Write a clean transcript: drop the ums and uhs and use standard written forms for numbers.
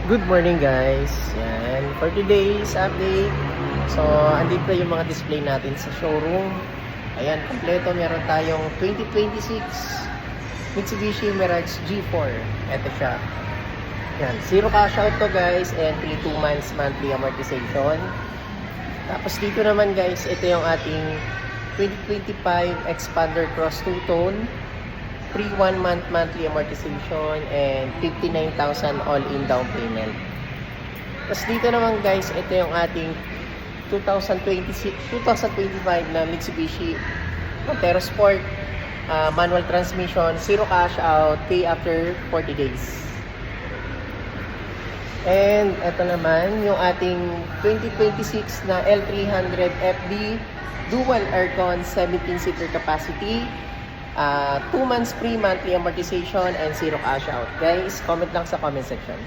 Good morning guys. Yan. For today's update, so andito yung mga display natin sa showroom. Ayan, kompleto. Meron tayong 2026 Mitsubishi Mirage G4. Ito siya. Yan, zero cash out to guys and 2 months monthly amortization. Tapos dito naman guys, ito yung ating 2025 Expander Cross 2-tone. Free 1 month monthly amortization and 59,000 all-in down payment. Tapos dito naman guys, ito yung ating 2025 na Mitsubishi Montero Sport manual transmission, zero cash out, pay after 40 days. And ito naman yung ating 2026 na L300 FD dual aircon 17-seater capacity. 2 months free monthly amortization and zero cash out. Guys, comment lang sa comment section.